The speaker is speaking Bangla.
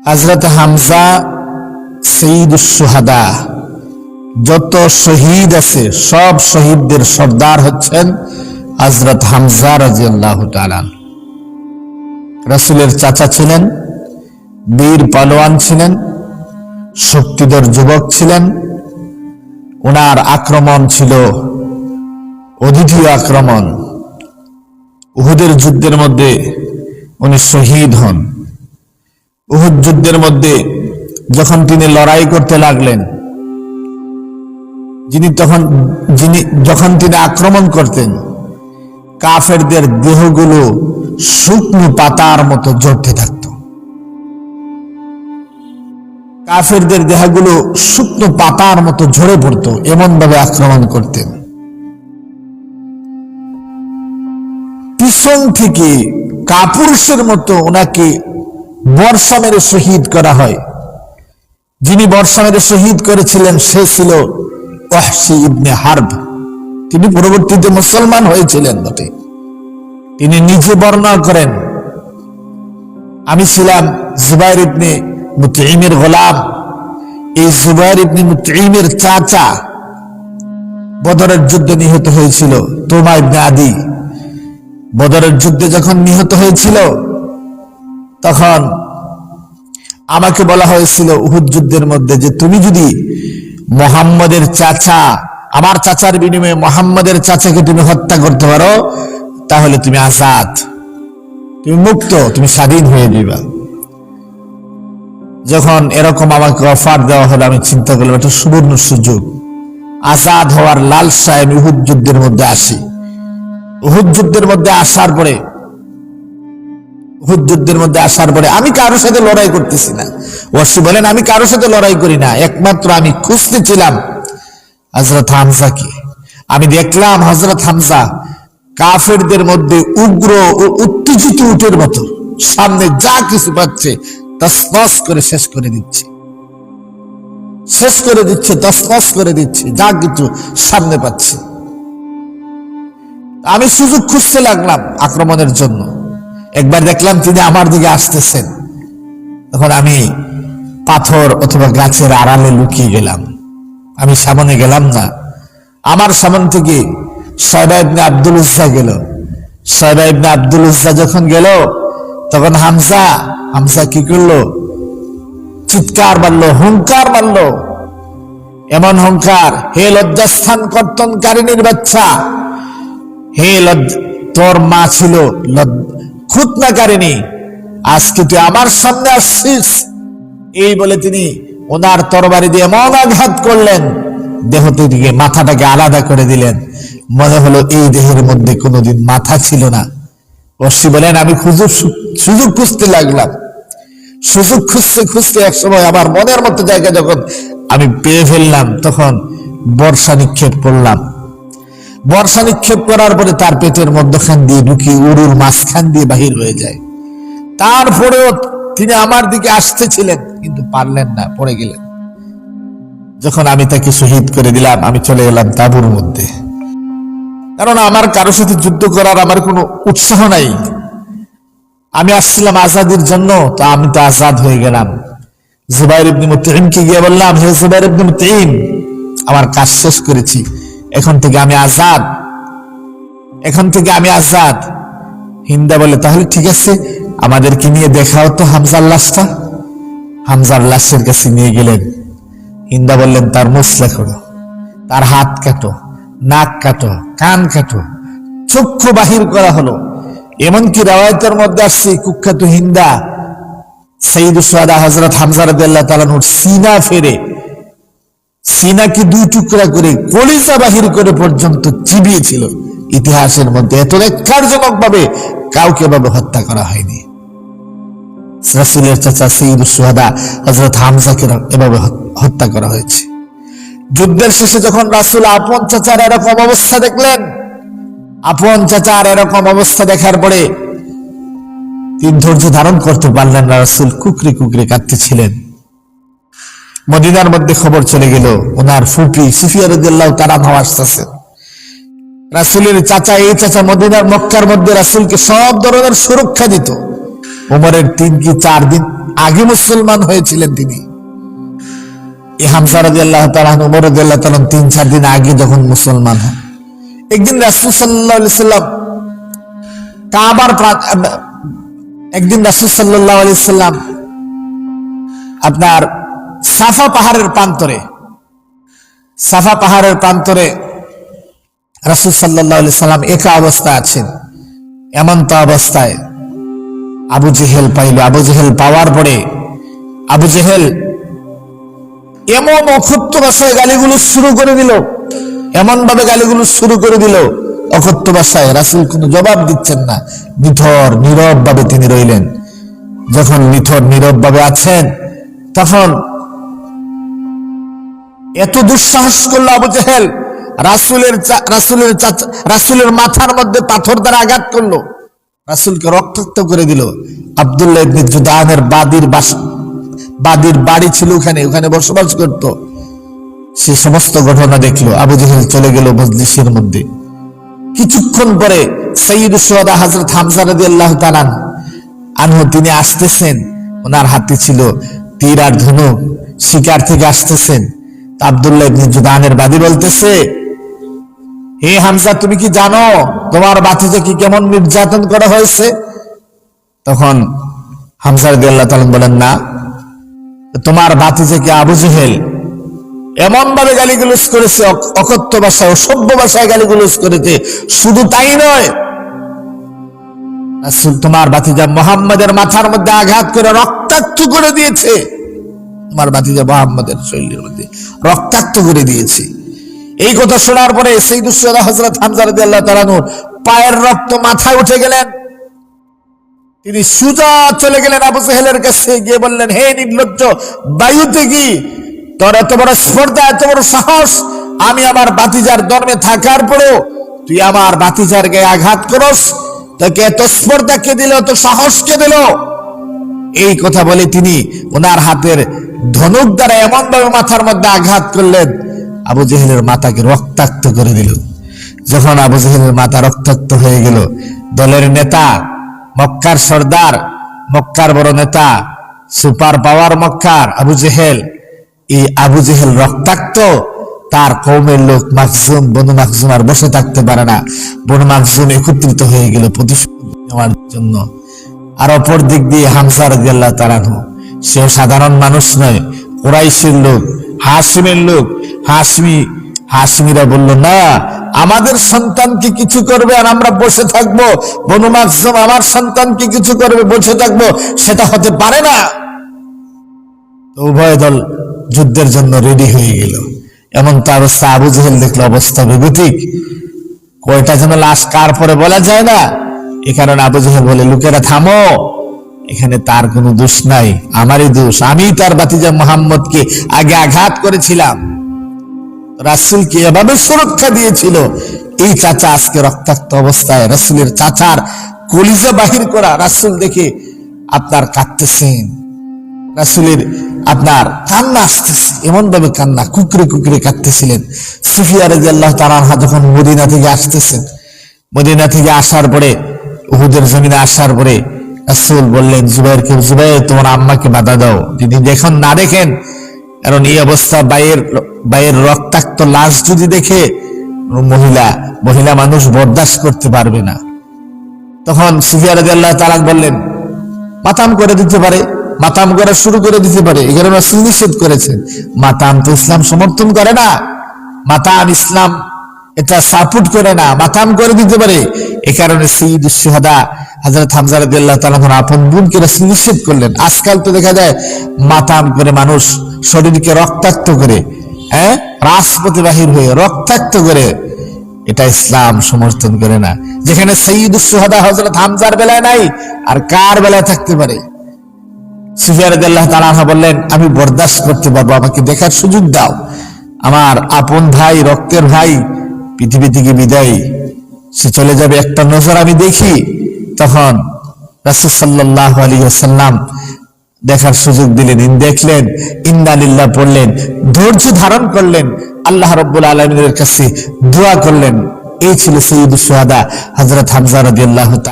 হযরত হামজা সৈয়দুস শুহাদা। যত শহীদ আছে সব শহীদদের সর্দার হচ্ছেন হযরত হামজা রাদিয়াল্লাহু তাআলা। রাসূলের চাচা ছিলেন, বীর পালোয়ান ছিলেন, শক্তিধর যুবক ছিলেন। ওনার আক্রমণ ছিল অদ্বিতীয় আক্রমণ। উহুদের যুদ্ধের মধ্যে উনি শহীদ হন। উহুদ যুদ্ধের মধ্যে যখন তিনি লড়াই করতে লাগলেন, যখন তিনি আক্রমণ করতেন, কাফেরদের দেহগুলো শুকনো পাতার মতো ঝরতে থাকত। কাফেরদের দেহগুলো শুকনো পাতার মতো ঝরে পড়তো, এমন ভাবে আক্রমণ করতেন। পিছন থেকে কাপুরুষের মতো ওনাকে বর্ষা মেরে শহীদ করা হয়। যিনি বর্ষা মেরে শহীদ করেছিলেন সে ছিল ওয়াহশী ইবনে হারব। তিনি পরবর্তীতে মুসলমান হয়েছিলেন বটে। তিনি নিজে বর্ণনা করেন, আমি ছিলাম জুবাইর ইবনে মুতঈমের গোলাম। এই জুবাইর ইবনে মুতঈমের চাচা বদরের যুদ্ধে নিহত হয়েছিল। তুমা ইবনে আদি বদরের যুদ্ধে যখন নিহত হয়েছিল, তখন আমাকে বলা হয়েছিল উহুদ যুদ্ধের মধ্যে যে তুমি যদি মুহাম্মদের চাচা, আমার চাচার বিনিময়ে মুহাম্মদের চাচাকে তুমি হত্যা করতে পারো, তাহলে তুমি আজাদ, তুমি মুক্ত, তুমি স্বাধীন হয়ে যাবে। যখন এরকম আমাকে অফার দেওয়া হলো, আমি চিন্তা করলাম এটা সুবর্ণ সুযোগ। আজাদ হওয়ার লালসায় আমি উহুদ যুদ্ধের মধ্যে আসি। উহুদ যুদ্ধের মধ্যে আসার পরে আমি কারোর সাথে লড়াই করতেছি না। ওয়াসি বলেন, আমি কারোর সাথে লড়াই করি না, একমাত্র আমি খুঁজতেছিলাম হযরত হামজাকে। আমি দেখলাম হযরত হামজা কাফেরদের মধ্যে উগ্র ও উত্তেজিত উটের মতো সামনে যা কিছু পাচ্ছে তছনছ করে শেষ করে দিচ্ছে, যা কিছু সামনে পাচ্ছে। আমি সুযোগ খুঁজতে লাগলাম আক্রমণের জন্য। একবার দেখলাম তিনি আমার দিকে আসতেছেন, তখন আমি পাথর অথবা গাছের আড়ালে লুকিয়ে গেলাম। আমি সামনে গেলাম না। আমার সামন থেকে সাইবা ইবনে আব্দুল উজ্জা গেল। সাইবা ইবনে আব্দুল উজ্জা যখন গেল, তখন হামজা কি করলো? চিৎকার মারলো, হুঙ্কার মারলো। এমন হুঙ্কার, হে লজ্জাস্থান কর্তনকারিনীর বাচ্চা, হে তোর মা ছিল খুতনাকারিনী, আজকে তুই আমার সামনে আসছিস। এই বলে তিনি ওনার তরবারি দিয়ে এমন আঘাত করলেন, দেহ থেকে মাথাটাকে আলাদা করে দিলেন। মনে হলো এই দেহের মধ্যে কোনোদিন মাথা ছিল না। ওসি বলেন, আমি সুযোগ খুঁজতে লাগলাম। সুযোগ খুঁজতে এক সময় আমার মনের মতো জায়গা যখন আমি পেয়ে ফেললাম, তখন বর্ষা নিক্ষেপ করলাম। বর্ষা নিক্ষেপ করার পরে তার পেটের মধ্যখান দিয়ে ঢুকি উরুর মাঝখান দিয়ে বাহির হয়ে যায়। তারপরেও তিনি আমার দিকে আসতেছিলেন, কিন্তু পারলেন না, পড়ে গেলেন। যখন আমি তাকে শহীদ করে দিলাম, আমি চলে গেলাম তাঁবুর মধ্যে। কারণ আমার কারোর সাথে যুদ্ধ করার আমার কোনো উৎসাহ নাই। আমি আসছিলাম আজাদির জন্য, তো আমি তো আজাদ হয়ে গেলাম। জুবাইর ইবনে মুতঈমকে গিয়ে বললাম, হে জুবাইর ইবনে মুতঈম, আমার কাজ শেষ করেছি, এখন থেকে আমি আজাদ। হিন্দা বলে, তাহলে ঠিক আছে, আমাদেরকে নিয়ে দেখাও তো হামজার লাশটা। হামজার লাশের কাছে নিয়ে গেলেন। হিন্দা বললেন, তার মুসলা করো, তার হাত কাটো, নাক কাটো, কান কাটো, চক্ষু বাহির করা হলো। এমনকি রাওয়ায়াতের মধ্যে আসছে কুখ্যাত হিন্দা সৈয়দুস শুহাদা হযরত হামজা রাদিয়াল্লাহু তাআলা সিনা ফেরে, সিনাকে দুই টুকরা করে কলিজা বাহির করে পর্যন্ত চিবিয়েছিল। ইতিহাসের মধ্যে এত ন্যাক্কারজনক ভাবে কাউকে ভাবে হত্যা করা হয়নি। রাসূলের চাচা সৈয়দুস শুহাদা হযরত হামজাকে এভাবে হত্যা করা হয়েছে। যুদ্ধের শেষে যখন রাসূল আপন চাচার এরকম অবস্থা দেখলেন, দেখার পরে তিনি ধৈর্য ধারণ করতে পারলেন না। রাসূল কুকরি কাঁদতেছিলেন। মদিনার মধ্যে খবর চলে গেল, ওনার ফুপি সুফিয়া রাদিয়াল্লাহু তাআলা আসতেছে। রাসূলের চাচা, এই চাচা মদিনার মক্কার মধ্যে রাসূলকে সব ধরনের সুরক্ষা দিত। উমরের 3 কি 4 দিন আগে মুসলমান হয়েছিলেন তিনি। এই হামজা রাদিয়াল্লাহু তাআলা উমর রাদিয়াল্লাহু তাআলা 3-4 দিন আগে যখন মুসলমান হন, একদিন রাসূল সাল্লাল্লাহু আলাইহি সাল্লাম কাবার সাল্লাল্লাহু আলাইহি সাল্লাম আপনার সাফা পাহাড়ের প্রান্তরে রাসূল সাল্লাল্লাহু আলাইহি সাল্লাম একা অবস্থায় আছেন। এমন তো অবস্থায় আবু জেহেল পাইল। আবু জেহেল পাওয়ার পরে আবু জেহেল এমন অকথ্য ভাষায় গালিগুলো শুরু করে দিল, এমন ভাবে গালিগুলো শুরু করে দিল অকথ্য ভাষায়। রাসূল কোনো জবাব দিচ্ছেন না, নিথর নীরব ভাবে তিনি রইলেন। যখন নিথর নীরব ভাবে আছেন, তখন এত দুঃসাহস করলো আবু জেহেল, রাসূলের মাথার মধ্যে পাথর দ্বারা আঘাত করলো, রাসূলকে রক্তাক্ত করে দিল। আব্দুল্লাহ ইবনে জুদানের বাদীর বাড়ি ছিল ওখানে বসবাস করত। সে সমস্ত ঘটনা দেখলো। আবু জেহেল চলে গেল মজলিসের মধ্যে। কিছুক্ষণ পরে সাইয়্যিদুশ শুহাদা হযরত হামজা রাদিয়াল্লাহু তাআলা আনহু তিনি আসতেছেন। ওনার হাতে ছিল তীর আর ধনুক, শিকার থেকে আসতেছেন। আব্দুল্লাহ ইবনে জুদানের বাদী বলতেছে, হে হামজা, তুমি কি জানো তোমার ভাতিজাকে কেমন নির্যাতন করা হয়েছে? তখন হামজা রাদিয়াল্লাহু তাআলা বলেন, না, তোমার ভাতিজাকে আবু জেহেল এমন ভাবে গালিগালাজ করেছে, অকথ্য ভাষায়, অসভ্য ভাষায় গালিগালাজ করেছে। শুধু তাই নয়, রাসূল তোমার ভাতিজা মুহাম্মাদের মাথার মধ্যে আঘাত করে রক্তাক্ত করে দিয়েছে। তোমার ভাতিজা মুহাম্মাদের শরীরের মধ্যে রক্তাক্ত করে দিয়েছে। এই কথা শোনার পরে সাইয়্যিদুশ শুহাদা হযরত হামজা রাদিয়াল্লাহু তাআলা পায়ের রক্ত মাথায় উঠে গেলেন। তিনি সোজা চলে গেলেন আবু জেহেলের কাছে, গিয়ে বললেন, হে নির্লজ্জ বায়ুতে কি তোর এত বড় স্পর্ধা, এত বড় সাহস! আমি আমার ভাতিজার ধর্মে থাকার পরেও তুই আমার ভাতিজার গায়ে আঘাত করস? তোকে এত স্পর্ধা কে দিল, এত সাহস কে দিল? এই কথা বলে তিনি ওনার হাতের ধনুক দ্বারা এমন ভাবে মাথার মধ্যে আঘাত করলেন, আবু জেহেলের মাথাকে রক্তাক্ত করে দিল। যখন আবু জেহেলের মাথা রক্তাক্ত হয়ে গেল, দলের নেতা, মক্কার সর্দার, মক্কার বড় নেতা, সুপার পাওয়ার মক্কার আবু জেহেল, এই আবু জেহেল রক্তাক্ত। তার কওমের লোক মাখজুম, বনু মাখজুম আর বসে থাকতে পারে না। বনু মাখজুম একত্রিত হয়ে গেল প্রতিশোধ নেওয়ার জন্য। আর অপর দিক দিয়ে হামজা রাদিয়াল্লাহু তাআলা, সেও সাধারণ মানুষ নয়, কুরাইশের লোক, হাশিমের লোক। হাশমিরা বলল, না, আমাদের সন্তানকে কিছু করবে আর আমরা বসে থাকবো, বনু মাখজুম আমার সন্তানকে কিছু করবে, বসে থাকবো, সেটা হতে পারে না। উভয় দল যুদ্ধের জন্য রেডি হয়ে গেল। এমন তো অবস্থা, আবু জেহেল দেখলো অবস্থা বিভীতিক। কয়টা যেন লাশ কার পরে বলা যায় না। এ কারণে আবু জেহেল বলে, লোকেরা থামো, এখানে তার কোনো দোষ নাই, আমারই দোষ। আমি তার ভাতিজা মুহাম্মদকে আগে আঘাত করেছিলাম, রাসূলকে এভাবে সুরক্ষা দিয়েছিল। এই চাচা আজকে রক্তাক্ত অবস্থায়, রাসূলের চাচার কলিজা বাহির করা। রাসূল দেখে আপনার কাঁদতেছেন, রাসূলের আপনার কান্না আসতেছে, এমন ভাবে কান্না, কুকরে কুকরে কাঁদতেছিলেন। সুফিয়া রাদিয়াল্লাহু তাআলা যখন মদিনা থেকে আসতেছেন, মদিনা থেকে আসার পরে, উহুদের জমিনে আসার পরে রাসূল বললেন জুবাইরকে, জুবাইর, তোমার আম্মাকে বাধা দাও, যদি দেখেন না দেখেন, কারণ এই অবস্থা, বাইয়ের রক্তাক্ত লাশ যদি দেখে মহিলা মানুষ বরদাস্ত করতে পারবে না। তখন সুফিয়া রাদিয়াল্লাহু তাআলা বললেন, মাতাম করে দিতে পারে, মাতাম করা শুরু করে দিতে পারে। এখানে রাসূল নিষেধ করেছেন। মাতাম তো ইসলাম সমর্থন করে না, মাতাম ইসলাম এটা সাপোর্ট করে না, মাতাম করে দিতে পারে। এ কারণে সাইয়্যিদুশ শুহাদা হযরত হামজা রাদিয়াল্লাহু তাআলা আপন বোনকে রাসূল নিষেধ করলেন। আজকাল তো দেখা যায় মাতাম করে মানুষ শরীরকে রক্তাক্ত করে, রাজপথে বাহির হয়ে রক্তাক্ত করে, এটা ইসলাম সমর্থন করে না। যেখানে সাইয়্যিদুশ শুহাদা হযরত হামজার বেলায় নাই, আর কার বেলায় থাকতে পারে? সুফিয়া রাদিয়াল্লাহু তাআলা বললেন, আমি বরদাস্ত করতে পারবো, আমাকে দেখার সুযোগ দাও। আমার আপন ভাই, রক্তের ভাই পৃথিবী থেকে বিদায়, সে চলে যাবে, একটা নজর আমি দেখি। তখন রাসূল সাল্লাল্লাহু আলাইহি ওয়াসাল্লাম দেখার সুযোগ দিলেন, দেখলেন, ইন্না লিল্লাহ পড়লেন, ধৈর্য ধারণ করলেন, আল্লাহ রাব্বুল আলামিনের কাছে দোয়া করলেন। এই ছিল সাইয়্যিদুশ শুহাদা হযরত হামজা রাদিয়াল্লাহু তাআলা।